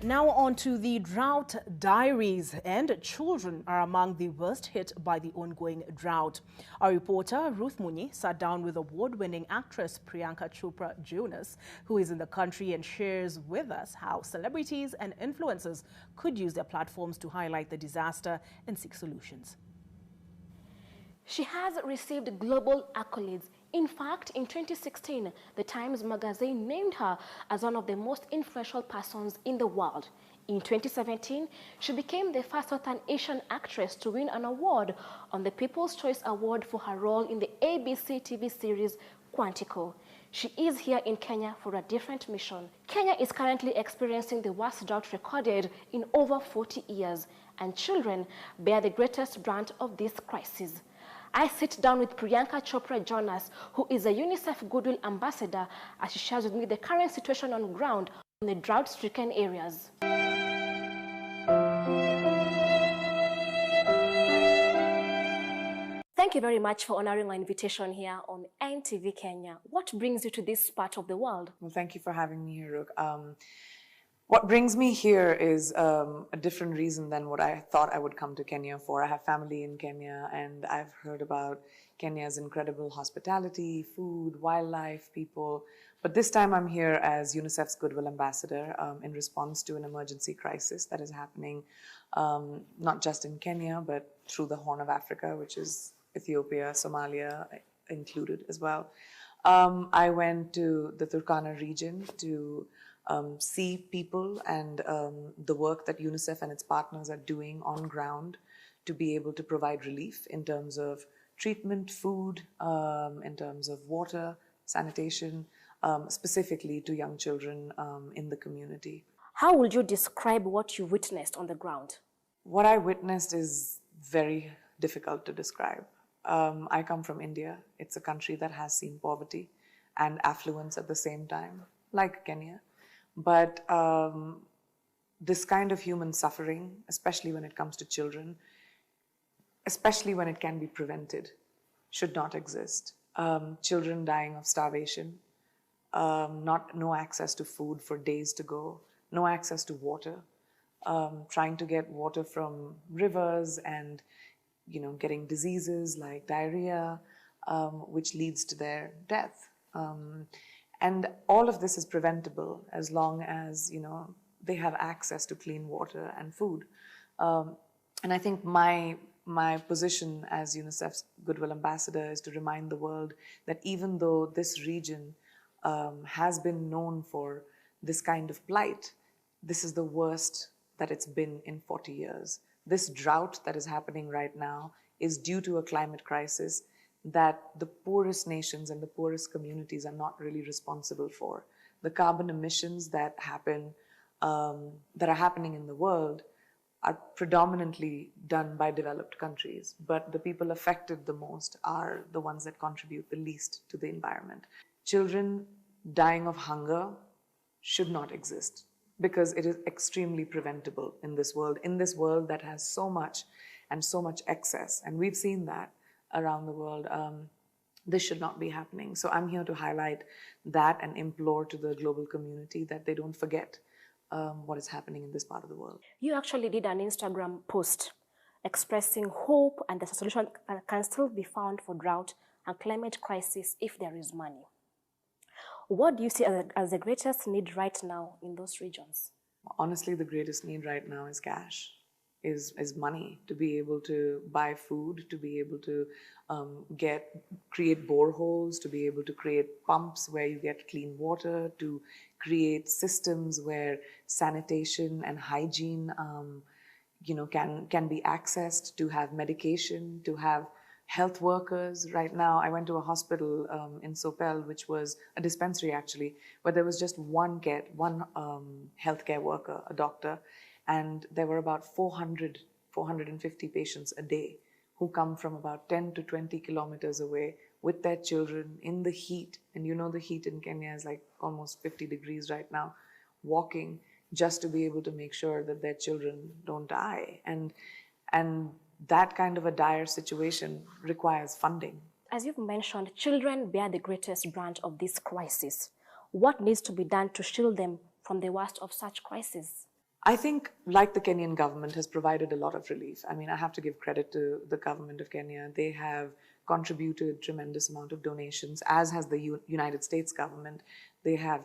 Now on to the drought diaries, and children are among the worst hit by the ongoing drought. Our reporter Ruth Munyi sat down with award-winning actress Priyanka Chopra Jonas, who is in the country, and shares with us how celebrities and influencers could use their platforms to highlight the disaster and seek solutions. She has received global accolades. In fact, in 2016, the Times magazine named her as one of the most influential persons in the world. In 2017, she became the first Southern Asian actress to win an award on the People's Choice Award for her role in the ABC TV series Quantico. She is here in Kenya for a different mission. Kenya is currently experiencing the worst drought recorded in over 40 years, and children bear the greatest brunt of this crisis. I sit down with Priyanka Chopra Jonas, who is a UNICEF Goodwill Ambassador, as she shares with me the current situation on ground in the drought-stricken areas. Thank you very much for honoring our invitation here on NTV Kenya. What brings you to this part of the world? Well, thank you for having me here, Rook. What brings me here is a different reason than what I thought I would come to Kenya for. I have family in Kenya, and I've heard about Kenya's incredible hospitality, food, wildlife, people. But this time I'm here as UNICEF's Goodwill Ambassador in response to an emergency crisis that is happening not just in Kenya, but through the Horn of Africa, which is Ethiopia, Somalia included as well. I went to the Turkana region to see people and the work that UNICEF and its partners are doing on ground to be able to provide relief in terms of treatment, food, in terms of water, sanitation, specifically to young children in the community. How would you describe what you witnessed on the ground? What I witnessed is very difficult to describe. I come from India. It's a country that has seen poverty and affluence at the same time, like Kenya. But this kind of human suffering, especially when it comes to children, especially when it can be prevented, should not exist. Children dying of starvation, no access to food for days to go, no access to water, trying to get water from rivers and getting diseases like diarrhea, which leads to their death. And all of this is preventable as long as, they have access to clean water and food. And I think my position as UNICEF's Goodwill Ambassador is to remind the world that even though this region has been known for this kind of plight, this is the worst that it's been in 40 years. This drought that is happening right now is due to a climate crisis that the poorest nations and the poorest communities are not really responsible for. The carbon emissions that are happening in the world are predominantly done by developed countries, but the people affected the most are the ones that contribute the least to the environment. Children dying of hunger should not exist because it is extremely preventable in this world that has so much and so much excess, and we've seen that around the world. This should not be happening. So I'm here to highlight that and implore to the global community that they don't forget what is happening in this part of the world. You actually did an Instagram post expressing hope and that a solution can still be found for drought and climate crisis if there is money. What do you see as the greatest need right now in those regions? Honestly, the greatest need right now is cash. Is money to be able to buy food, to be able to create boreholes, to be able to create pumps where you get clean water, to create systems where sanitation and hygiene can be accessed, to have medication, to have health workers. Right now, I went to a hospital in Sopel, which was a dispensary actually, where there was just one healthcare worker, a doctor, and there were about 450 patients a day who come from about 10 to 20 kilometers away with their children in the heat. And the heat in Kenya is like almost 50 degrees right now, walking just to be able to make sure that their children don't die. And that kind of a dire situation requires funding. As you've mentioned, children bear the greatest brunt of this crisis. What needs to be done to shield them from the worst of such crises? I think, like the Kenyan government, has provided a lot of relief. I mean, I have to give credit to the government of Kenya. They have contributed tremendous amount of donations, as has the United States government. They have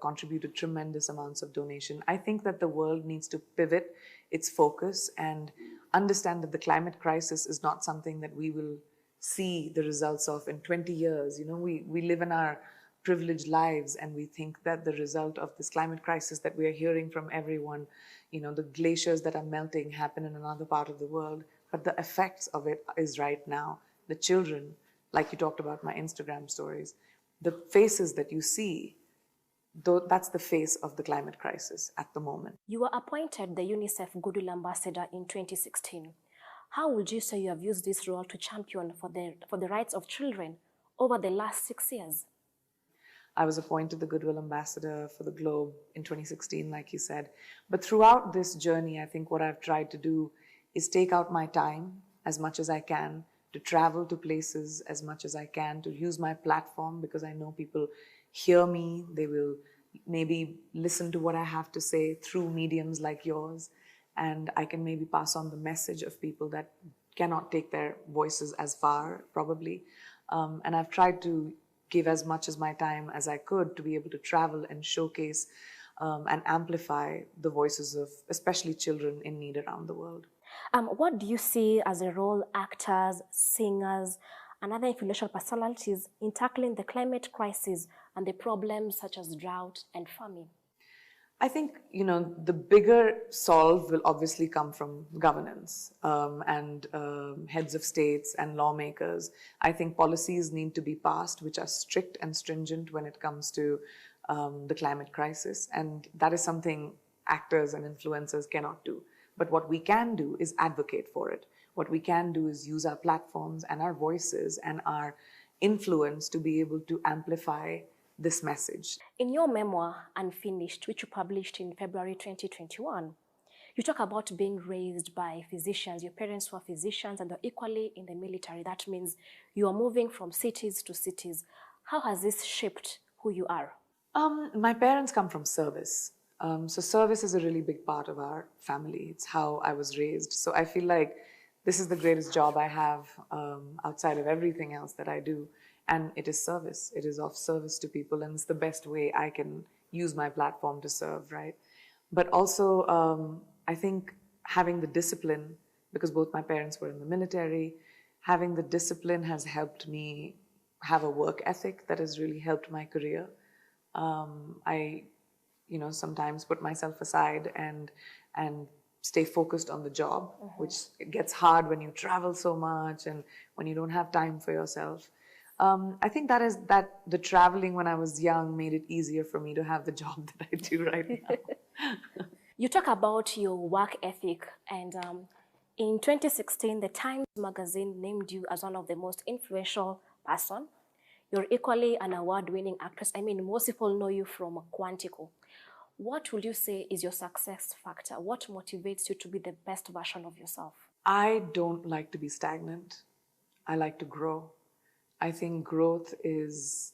contributed tremendous amounts of donation. I think that the world needs to pivot its focus and understand that the climate crisis is not something that we will see the results of in 20 years. You know, we live in our privileged lives and we think that the result of this climate crisis that we are hearing from everyone, you know, the glaciers that are melting happen in another part of the world, but the effects of it is right now. The children, like you talked about my Instagram stories, the faces that you see, that's the face of the climate crisis at the moment. You were appointed the UNICEF Goodwill Ambassador in 2016. How would you say you have used this role to champion for the rights of children over the last 6 years? I was appointed the Goodwill Ambassador for the Globe in 2016, like you said. But throughout this journey, I think what I've tried to do is take out my time as much as I can, to travel to places as much as I can, to use my platform, because I know people hear me, they will maybe listen to what I have to say through mediums like yours, and I can maybe pass on the message of people that cannot take their voices as far, probably. And I've tried to give as much as my time as I could to be able to travel and showcase and amplify the voices of especially children in need around the world. What do you see as a role actors, singers, and other influential personalities in tackling the climate crisis and the problems such as drought and famine? I think, you know, the bigger solve will obviously come from governance and heads of states and lawmakers. I think policies need to be passed which are strict and stringent when it comes to the climate crisis. And that is something actors and influencers cannot do. But what we can do is advocate for it. What we can do is use our platforms and our voices and our influence to be able to amplify this message. In your memoir, Unfinished, which you published in February 2021, you talk about being raised by physicians. Your parents were physicians and they're equally in the military. That means you are moving from cities to cities. How has this shaped who you are? My parents come from service. So service is a really big part of our family. It's how I was raised. So I feel like this is the greatest job I have outside of everything else that I do. And it is service. It is of service to people, and it's the best way I can use my platform to serve, right? But also, I think having the discipline, because both my parents were in the military, having the discipline has helped me have a work ethic that has really helped my career. I, you know, sometimes put myself aside and stay focused on the job, which gets hard when you travel so much and when you don't have time for yourself. I think that the traveling when I was young made it easier for me to have the job that I do right now. You talk about your work ethic, and in 2016, the Times magazine named you as one of the most influential person. You're equally an award-winning actress. I mean, most people know you from Quantico. What would you say is your success factor? What motivates you to be the best version of yourself? I don't like to be stagnant. I like to grow. I think growth is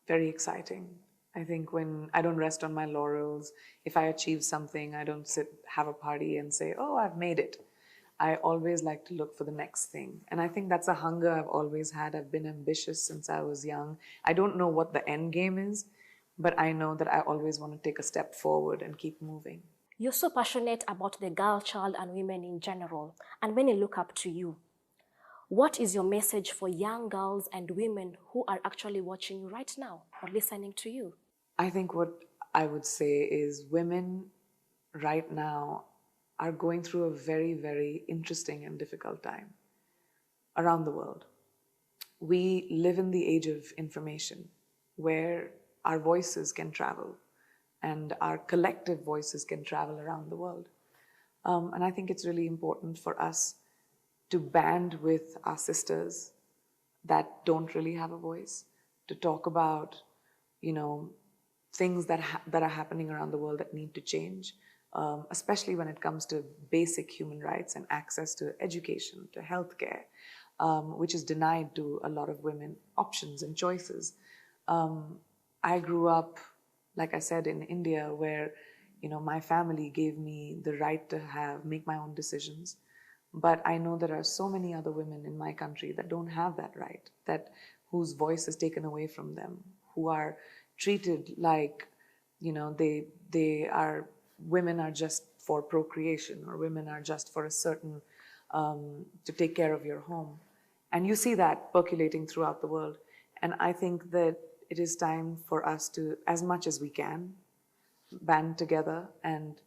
very exciting. I think when I don't rest on my laurels, if I achieve something, I don't have a party and say, oh, I've made it. I always like to look for the next thing. And I think that's a hunger I've always had. I've been ambitious since I was young. I don't know what the end game is, but I know that I always want to take a step forward and keep moving. You're so passionate about the girl child and women in general, and many look up to you. What is your message for young girls and women who are actually watching you right now or listening to you? I think what I would say is women right now are going through a very, very interesting and difficult time around the world. We live in the age of information where our voices can travel and our collective voices can travel around the world. And I think it's really important for us to band with our sisters that don't really have a voice, to talk about, you know, things that are happening around the world that need to change, especially when it comes to basic human rights and access to education, to healthcare, which is denied to a lot of women, options and choices. I grew up, like I said, in India, where my family gave me the right to make my own decisions. But I know there are so many other women in my country that don't have that right, whose voice is taken away from them, who are treated like, women are just for procreation, or women are just for a certain, to take care of your home. And you see that percolating throughout the world. And I think that it is time for us to, as much as we can, band together and,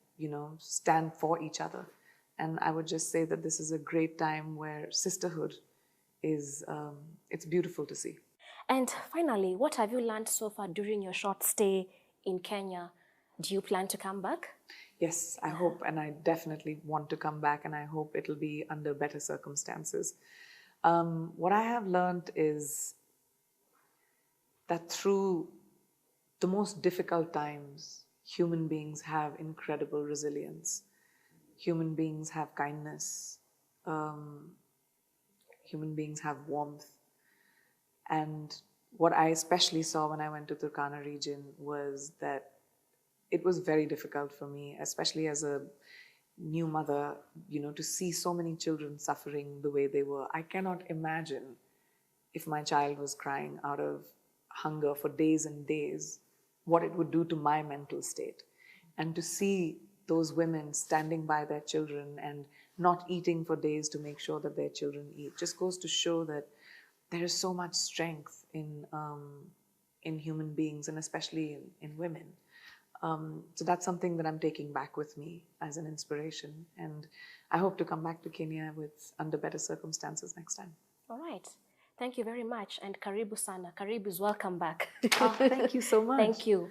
stand for each other. And I would just say that this is a great time where sisterhood is, it's beautiful to see. And finally, what have you learned so far during your short stay in Kenya? Do you plan to come back? Yes, I hope, and I definitely want to come back, and I hope it'll be under better circumstances. What I have learned is that through the most difficult times, human beings have incredible resilience. Human beings have kindness. Human beings have warmth. And what I especially saw when I went to Turkana region was that it was very difficult for me, especially as a new mother, to see so many children suffering the way they were. I cannot imagine if my child was crying out of hunger for days and days, what it would do to my mental state. And to see those women standing by their children and not eating for days to make sure that their children eat just goes to show that there is so much strength in human beings, and especially in women. So that's something that I'm taking back with me as an inspiration. And I hope to come back to Kenya under better circumstances next time. All right. Thank you very much. And Karibu Sana. Karibu is welcome back. Oh, thank you so much. Thank you.